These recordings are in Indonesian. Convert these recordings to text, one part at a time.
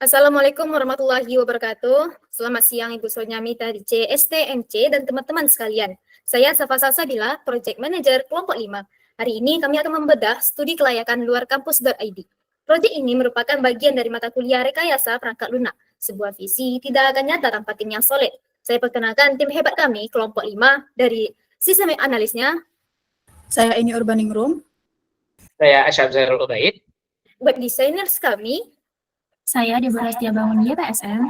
Assalamualaikum warahmatullahi wabarakatuh. Selamat siang Ibu Sonyamita di CSTMC dan teman-teman sekalian. Saya Safa Salsabila, Project Manager Kelompok 5. Hari ini kami akan membedah studi kelayakan luar kampus.id. Proyek ini merupakan bagian dari mata kuliah rekayasa perangkat lunak. Sebuah visi tidak akan nyata tanpa tim yang solid. Saya perkenalkan tim hebat kami, Kelompok 5, dari sistem analisnya. Saya Eni Urbaningrum. Saya Asyabzarul Ubaid. Web designers kami. Saya Deborah Setia Bangun YPSM.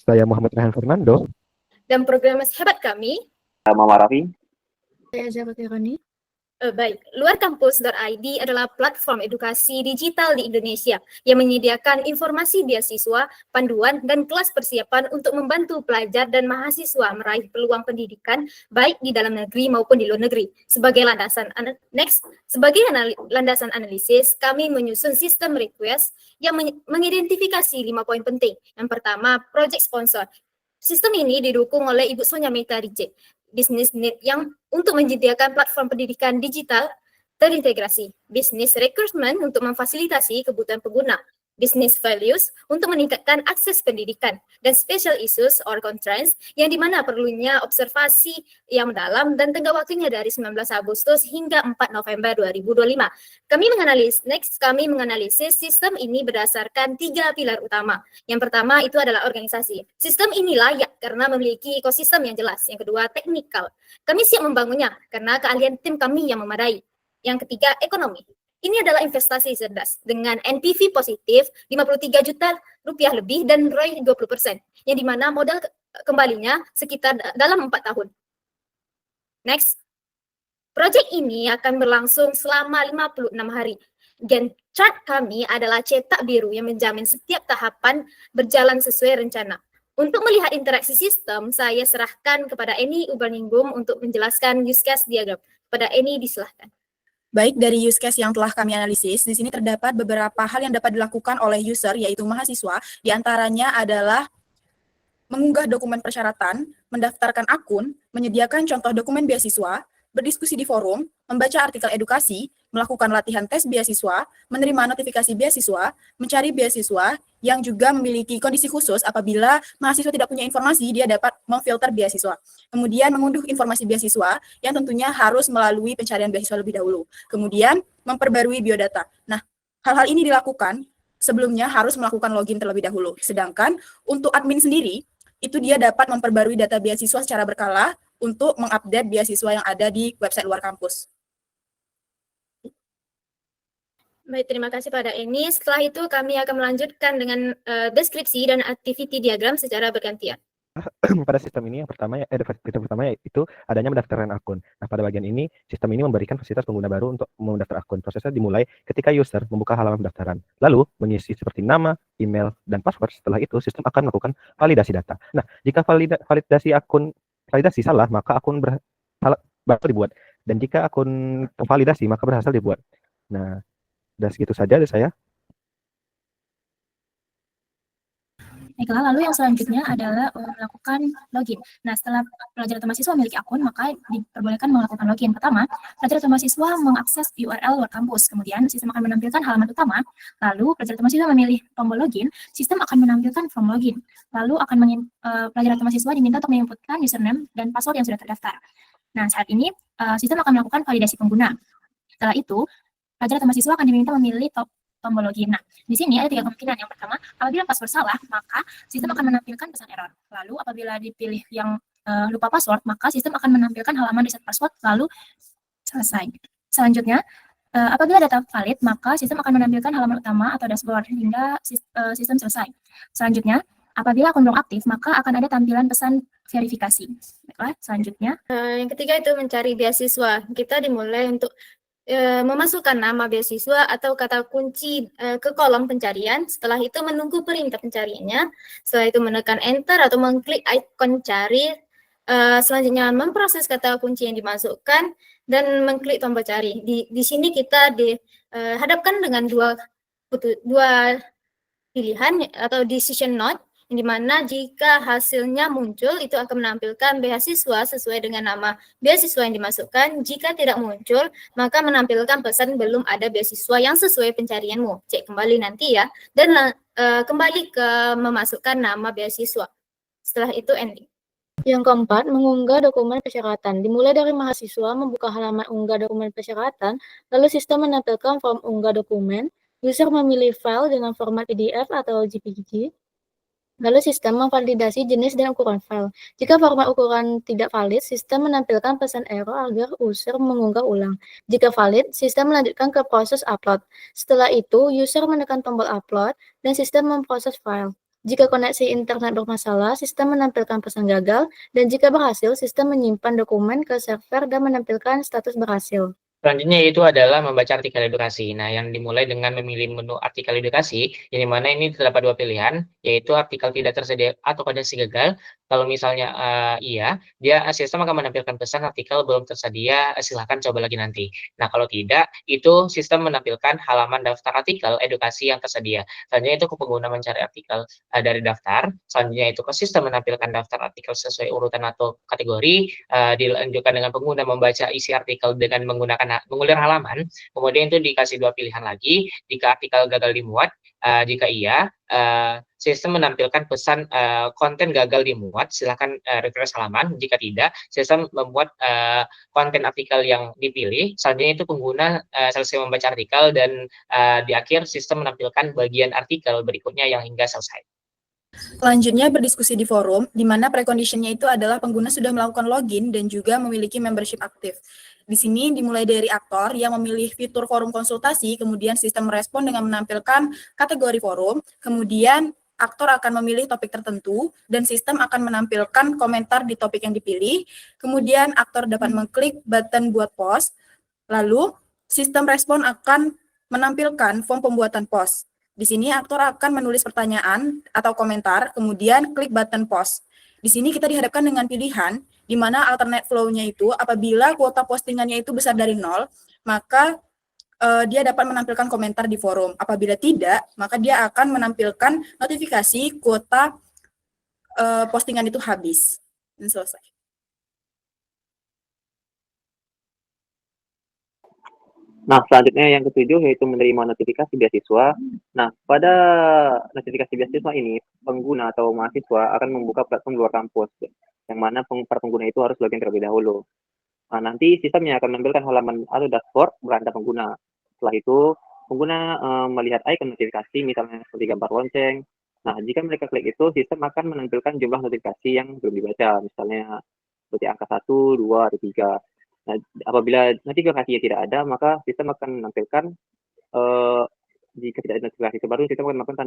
Saya Muhammad Rehan Fernando. Dan programmers hebat kami. Mama Raffi. Saya Zafati Roni. Baik, luarkampus.id adalah platform edukasi digital di Indonesia yang menyediakan informasi beasiswa, panduan, dan kelas persiapan untuk membantu pelajar dan mahasiswa meraih peluang pendidikan baik di dalam negeri maupun di luar negeri. Sebagai landasan analisis, kami menyusun sistem request yang mengidentifikasi 5 poin penting. Yang pertama, project sponsor. Sistem ini didukung oleh Ibu Sonyamita Rije, Business Need yang untuk menyediakan platform pendidikan digital terintegrasi, Business Recruitment untuk memfasilitasi kebutuhan pengguna, Business Values untuk meningkatkan akses pendidikan, dan Special Issues or Constraints yang dimana perlunya observasi yang mendalam dan tenggat waktunya dari 19 Agustus hingga 4 November 2025. Kami menganalisis sistem ini berdasarkan 3 pilar utama. Yang pertama itu adalah organisasi. Sistem ini layak karena memiliki ekosistem yang jelas. Yang kedua, teknikal. Kami siap membangunnya karena keahlian tim kami yang memadai. Yang ketiga, ekonomi. Ini adalah investasi cerdas dengan NPV positif 53 juta rupiah lebih dan ROI 20%, yang dimana modal kembalinya sekitar dalam 4 tahun. Next. Proyek ini akan berlangsung selama 56 hari. Gantt chart kami adalah cetak biru yang menjamin setiap tahapan berjalan sesuai rencana. Untuk melihat interaksi sistem, saya serahkan kepada Eni Urbaningrum untuk menjelaskan use case diagram. Pada Eni disilahkan. Baik, dari use case yang telah kami analisis, di sini terdapat beberapa hal yang dapat dilakukan oleh user, yaitu mahasiswa. Di antaranya adalah mengunggah dokumen persyaratan, mendaftarkan akun, menyediakan contoh dokumen beasiswa, berdiskusi di forum, membaca artikel edukasi, melakukan latihan tes beasiswa, menerima notifikasi beasiswa, mencari beasiswa yang juga memiliki kondisi khusus apabila mahasiswa tidak punya informasi, dia dapat memfilter beasiswa. Kemudian mengunduh informasi beasiswa yang tentunya harus melalui pencarian beasiswa lebih dahulu. Kemudian memperbarui biodata. Nah, hal-hal ini dilakukan sebelumnya harus melakukan login terlebih dahulu. Sedangkan untuk admin sendiri, itu dia dapat memperbarui data beasiswa secara berkala untuk mengupdate beasiswa yang ada di website luar kampus. Baik, terima kasih pada Eni. Setelah itu kami akan melanjutkan dengan deskripsi dan activity diagram secara bergantian. Pada sistem ini yang pertama yaitu adanya mendaftarkan akun. Nah, pada bagian ini sistem ini memberikan fasilitas pengguna baru untuk mendaftar akun. Prosesnya dimulai ketika user membuka halaman pendaftaran, lalu mengisi seperti nama, email, dan password. Setelah itu sistem akan melakukan validasi data. Nah, jika validasi salah, maka akun baru dibuat. Dan jika akun tervalidasi, maka berhasil dibuat. Nah, udah segitu saja dari saya. Baiklah, lalu yang selanjutnya adalah melakukan login. Nah, setelah pelajar atau mahasiswa memiliki akun, maka diperbolehkan melakukan login. Pertama, pelajar atau mahasiswa mengakses URL luar kampus. Kemudian, sistem akan menampilkan halaman utama. Lalu, pelajar atau mahasiswa memilih tombol login. Sistem akan menampilkan form login. Lalu, pelajar atau mahasiswa diminta untuk menginputkan username dan password yang sudah terdaftar. Nah, saat ini, sistem akan melakukan validasi pengguna. Setelah itu, pelajar atau mahasiswa akan diminta memilih tombol login. Nah, di sini ada 3 kemungkinan. Yang pertama, apabila password salah, maka sistem akan menampilkan pesan error. Lalu, apabila dipilih yang lupa password, maka sistem akan menampilkan halaman reset password, lalu selesai. Selanjutnya, apabila data valid, maka sistem akan menampilkan halaman utama atau dashboard hingga sistem selesai. Selanjutnya, apabila akun belum aktif, maka akan ada tampilan pesan verifikasi. Baiklah, selanjutnya. Yang ketiga itu mencari beasiswa. Kita dimulai untuk memasukkan nama beasiswa atau kata kunci ke kolom pencarian. Setelah itu menunggu perintah pencariannya. Setelah itu menekan enter atau mengklik ikon cari. Selanjutnya memproses kata kunci yang dimasukkan dan mengklik tombol cari. Di sini kita dihadapkan dengan dua pilihan atau decision node. yang dimana jika hasilnya muncul itu akan menampilkan beasiswa sesuai dengan nama beasiswa yang dimasukkan. Jika tidak muncul, maka menampilkan pesan belum ada beasiswa yang sesuai pencarianmu. Cek kembali nanti ya, dan kembali ke memasukkan nama beasiswa. Setelah itu ending. Yang keempat, mengunggah dokumen persyaratan. Dimulai dari mahasiswa membuka halaman unggah dokumen persyaratan, lalu sistem menampilkan form unggah dokumen, user memilih file dengan format PDF atau JPG, lalu sistem memvalidasi jenis dan ukuran file. Jika format ukuran tidak valid, sistem menampilkan pesan error agar user mengunggah ulang. Jika valid, sistem melanjutkan ke proses upload. Setelah itu, user menekan tombol upload dan sistem memproses file. Jika koneksi internet bermasalah, sistem menampilkan pesan gagal, dan jika berhasil, sistem menyimpan dokumen ke server dan menampilkan status berhasil. Selanjutnya itu adalah membaca artikel edukasi. Nah, yang dimulai dengan memilih menu artikel edukasi, yang dimana ini terdapat dua pilihan, yaitu artikel tidak tersedia atau koneksi gagal. Kalau misalnya iya, sistem akan menampilkan pesan artikel belum tersedia, silahkan coba lagi nanti. Nah, kalau tidak, itu sistem menampilkan halaman daftar artikel edukasi yang tersedia. Selanjutnya itu ke pengguna mencari artikel dari daftar. Selanjutnya itu ke sistem menampilkan daftar artikel sesuai urutan atau kategori. Dilanjutkan dengan pengguna membaca isi artikel dengan menggunakan mengulir halaman, kemudian itu dikasih dua pilihan lagi, jika artikel gagal dimuat, jika iya, sistem menampilkan pesan konten gagal dimuat, silakan refresh halaman, jika tidak, sistem membuat konten artikel yang dipilih, selanjutnya itu pengguna selesai membaca artikel, dan di akhir sistem menampilkan bagian artikel berikutnya yang hingga selesai. Selanjutnya berdiskusi di forum, di mana preconditionnya itu adalah pengguna sudah melakukan login dan juga memiliki membership aktif. Di sini dimulai dari aktor yang memilih fitur forum konsultasi, kemudian sistem merespon dengan menampilkan kategori forum, kemudian aktor akan memilih topik tertentu, dan sistem akan menampilkan komentar di topik yang dipilih, kemudian aktor dapat mengklik button buat post, lalu sistem respon akan menampilkan form pembuatan post. Di sini aktor akan menulis pertanyaan atau komentar, kemudian klik button post. Di sini kita dihadapkan dengan pilihan, di mana alternate flow-nya itu apabila kuota postingannya itu besar dari 0, maka dia dapat menampilkan komentar di forum. Apabila tidak, maka dia akan menampilkan notifikasi kuota postingan itu habis. Dan selesai. Nah, selanjutnya yang ketujuh yaitu menerima notifikasi beasiswa. Nah, pada notifikasi beasiswa ini, pengguna atau mahasiswa akan membuka platform luar kampus, yang mana para pengguna itu harus login terlebih dahulu. Nah, nanti sistemnya akan menampilkan halaman atau dashboard beranda pengguna. Setelah itu, pengguna melihat icon notifikasi, misalnya seperti gambar lonceng. Nah, jika mereka klik itu, sistem akan menampilkan jumlah notifikasi yang belum dibaca, misalnya seperti angka 1, 2, atau 3. Nah, apabila notifikasinya tidak ada, maka sistem akan menampilkan jika tidak ada notifikasi terbaru, sistem akan menampilkan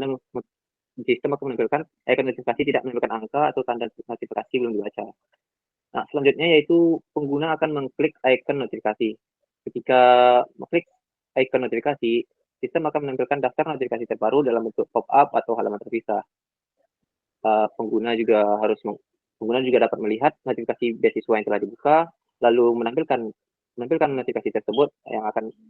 icon notifikasi tidak menampilkan angka atau tanda notifikasi belum dibaca. Nah, selanjutnya yaitu pengguna akan mengklik icon notifikasi. Ketika mengklik icon notifikasi, sistem akan menampilkan daftar notifikasi terbaru dalam bentuk pop-up atau halaman terpisah. Pengguna juga dapat melihat notifikasi beasiswa yang telah dibuka, lalu menampilkan notifikasi tersebut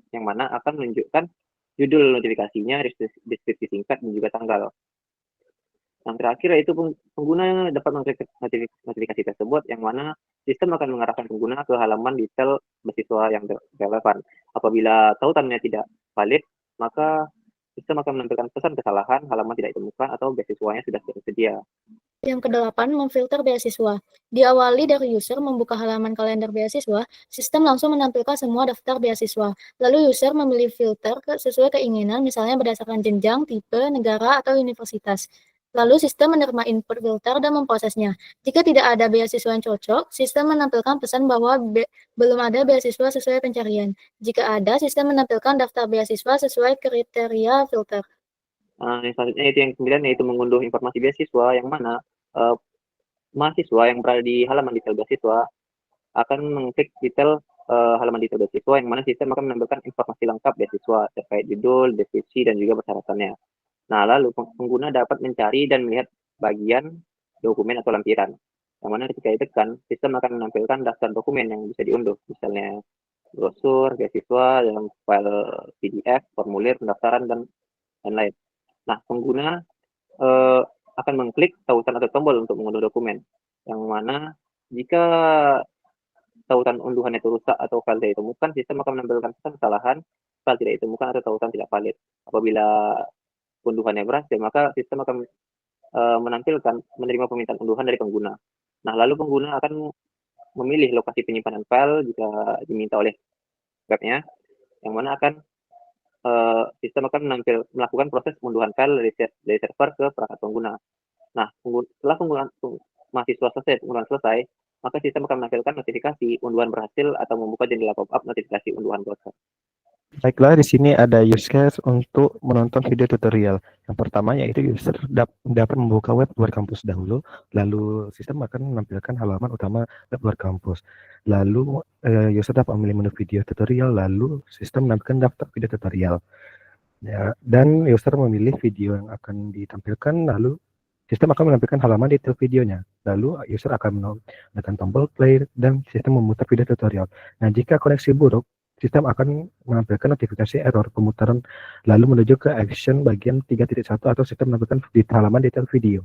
yang mana akan menunjukkan judul notifikasinya, deskripsi singkat, dan juga tanggal. Yang terakhir yaitu pengguna dapat mengklik notifikasi tersebut, yang mana sistem akan mengarahkan pengguna ke halaman detail beasiswa yang relevan. Apabila tautannya tidak valid, maka sistem akan menampilkan pesan kesalahan, halaman tidak ditemukan, atau beasiswanya sudah tersedia. Yang kedelapan, memfilter beasiswa. Diawali dari user membuka halaman kalender beasiswa, sistem langsung menampilkan semua daftar beasiswa. Lalu user memilih filter sesuai keinginan, misalnya berdasarkan jenjang, tipe, negara, atau universitas. Lalu sistem menerima input filter dan memprosesnya. Jika tidak ada beasiswa yang cocok, sistem menampilkan pesan bahwa belum ada beasiswa sesuai pencarian. Jika ada, sistem menampilkan daftar beasiswa sesuai kriteria filter. Yang selanjutnya yang ke-9 yaitu mengunduh informasi beasiswa, yang mana mahasiswa yang berada di halaman detail beasiswa akan mengklik detail halaman detail beasiswa, yang mana sistem akan menampilkan informasi lengkap beasiswa terkait judul, deskripsi, dan juga persyaratannya. Nah, lalu pengguna dapat mencari dan melihat bagian dokumen atau lampiran, yang mana ketika ditekan, sistem akan menampilkan daftar dokumen yang bisa diunduh, misalnya brosur, beasiswa, dalam file PDF, formulir pendaftaran, dan lain-lain. Nah, pengguna akan mengklik tautan atau tombol untuk mengunduh dokumen. Yang mana jika tautan unduhan itu rusak atau file tidak ditemukan, sistem akan menampilkan pesan kesalahan, file tidak ditemukan atau tautan tidak valid. Apabila unduhannya berhasil, maka sistem akan menampilkan menerima permintaan unduhan dari pengguna. Nah, lalu pengguna akan memilih lokasi penyimpanan file jika diminta oleh webnya, yang mana akan sistem akan melakukan proses pengunduhan file dari server ke perangkat pengguna. Nah, setelah mahasiswa selesai, pengunduhan selesai, maka sistem akan menampilkan notifikasi unduhan berhasil atau membuka jendela pop-up notifikasi unduhan proses. Baiklah, di sini ada use case untuk menonton video tutorial. Yang pertama yaitu user dapat membuka web luar kampus dahulu, lalu sistem akan menampilkan halaman utama web luar kampus. Lalu user dapat memilih menu video tutorial, lalu sistem menampilkan daftar video tutorial. Ya, dan user memilih video yang akan ditampilkan, lalu sistem akan menampilkan halaman detail videonya. Lalu user akan menekan tombol play dan sistem memutar video tutorial. Nah, jika koneksi buruk, sistem akan menampilkan notifikasi error pemutaran, lalu menuju ke action bagian 3.1 atau sistem menampilkan di halaman detail video.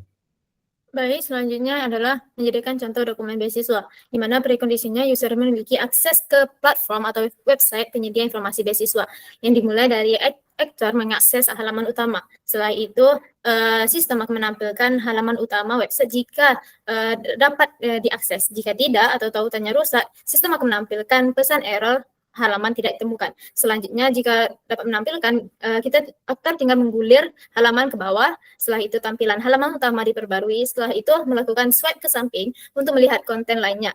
Baik, selanjutnya adalah menyediakan contoh dokumen beasiswa, di mana prekondisinya user memiliki akses ke platform atau website penyedia informasi beasiswa, yang dimulai dari aktor mengakses halaman utama. Setelah itu, sistem akan menampilkan halaman utama website jika dapat diakses. Jika tidak atau tautannya rusak, sistem akan menampilkan pesan error halaman tidak ditemukan. Selanjutnya, jika dapat menampilkan, kita akan tinggal menggulir halaman ke bawah. Setelah itu, tampilan halaman utama diperbarui. Setelah itu, melakukan swipe ke samping untuk melihat konten lainnya.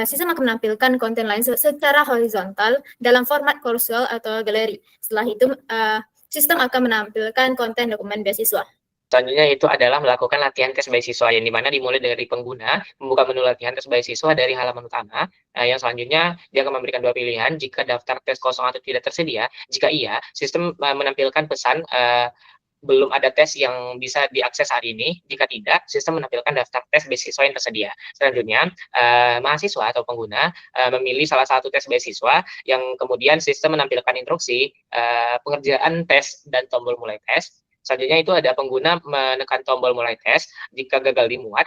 Sistem akan menampilkan konten lain secara horizontal dalam format kursor atau galeri. Setelah itu, sistem akan menampilkan konten dokumen beasiswa. Selanjutnya itu adalah melakukan latihan tes beasiswa, yang dimana dimulai dari pengguna membuka menu latihan tes beasiswa dari halaman utama. Yang selanjutnya dia akan memberikan dua pilihan, jika daftar tes kosong atau tidak tersedia. Jika iya, sistem menampilkan pesan belum ada tes yang bisa diakses hari ini. Jika tidak, sistem menampilkan daftar tes beasiswa yang tersedia. Selanjutnya, mahasiswa atau pengguna memilih salah satu tes beasiswa, yang kemudian sistem menampilkan instruksi pengerjaan tes dan tombol mulai tes. Selanjutnya itu ada pengguna menekan tombol mulai tes jika gagal dimuat.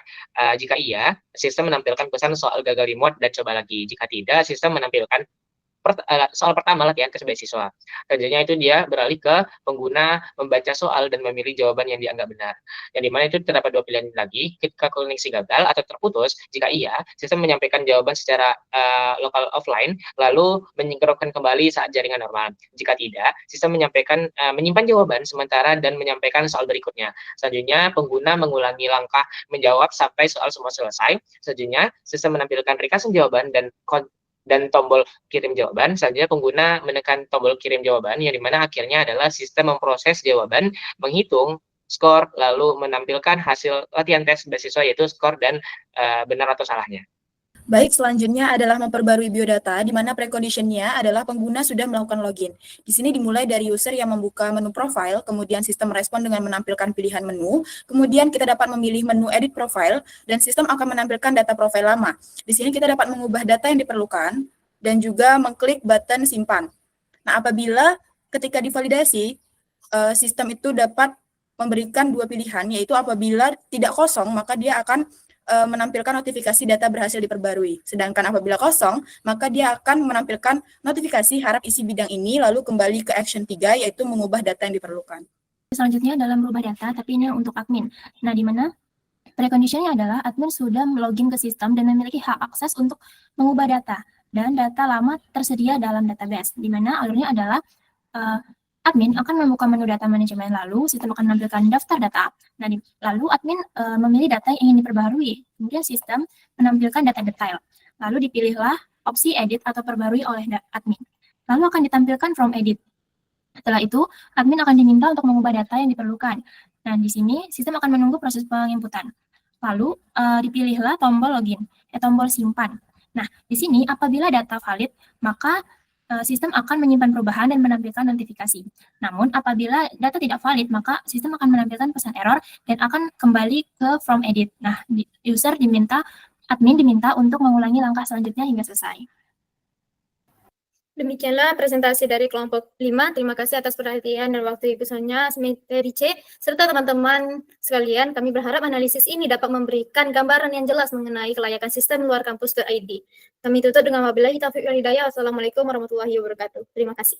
Jika iya, sistem menampilkan pesan soal gagal dimuat dan coba lagi. Jika tidak, sistem menampilkan soal pertama latihan tes beasiswa. Selanjutnya itu dia beralih ke pengguna membaca soal dan memilih jawaban yang dianggap benar. Yang dimana itu terdapat dua pilihan lagi, ketika koneksi gagal atau terputus. Jika iya, sistem menyampaikan jawaban secara lokal offline, lalu menyinkronkan kembali saat jaringan normal. Jika tidak, sistem menyimpan jawaban sementara dan menyampaikan soal berikutnya. Selanjutnya, pengguna mengulangi langkah menjawab sampai soal semua selesai. Selanjutnya, sistem menampilkan ringkasan jawaban dan tombol kirim jawaban. Selanjutnya pengguna menekan tombol kirim jawaban, yang dimana akhirnya adalah sistem memproses jawaban, menghitung skor, lalu menampilkan hasil latihan tes beasiswa, yaitu skor dan benar atau salahnya. Baik, selanjutnya adalah memperbarui biodata, di mana preconditionnya adalah pengguna sudah melakukan login. Di sini dimulai dari user yang membuka menu profile, kemudian sistem merespon dengan menampilkan pilihan menu, kemudian kita dapat memilih menu edit profile, dan sistem akan menampilkan data profile lama. Di sini kita dapat mengubah data yang diperlukan, dan juga mengklik button simpan. Nah, apabila ketika divalidasi, sistem itu dapat memberikan dua pilihan, yaitu apabila tidak kosong, maka dia akan menampilkan notifikasi data berhasil diperbarui. Sedangkan apabila kosong, maka dia akan menampilkan notifikasi harap isi bidang ini, lalu kembali ke action 3, yaitu mengubah data yang diperlukan. Selanjutnya adalah merubah data, tapi ini untuk admin. Nah, di mana preconditionnya adalah admin sudah login ke sistem dan memiliki hak akses untuk mengubah data. Dan data lama tersedia dalam database, di mana alurnya adalah admin akan membuka menu data manajemen, lalu sistem akan menampilkan daftar data. Nah, lalu admin memilih data yang ingin diperbarui. Kemudian sistem menampilkan data detail. Lalu dipilihlah opsi edit atau perbarui oleh admin. Lalu akan ditampilkan from edit. Setelah itu, admin akan diminta untuk mengubah data yang diperlukan. Nah, di sini sistem akan menunggu proses penginputan. Lalu dipilihlah tombol login, tombol simpan. Nah, di sini apabila data valid, maka sistem akan menyimpan perubahan dan menampilkan notifikasi. Namun, apabila data tidak valid, maka sistem akan menampilkan pesan error dan akan kembali ke from edit. Nah, admin diminta untuk mengulangi langkah selanjutnya hingga selesai. Demikianlah presentasi dari kelompok 5. Terima kasih atas perhatian dan waktu Ibu Sonia, Semeteri C, serta teman-teman sekalian. Kami berharap analisis ini dapat memberikan gambaran yang jelas mengenai kelayakan sistem luar kampus.id. Kami tutup dengan wabillahi taufiq wal hidayah. Wassalamualaikum warahmatullahi wabarakatuh. Terima kasih.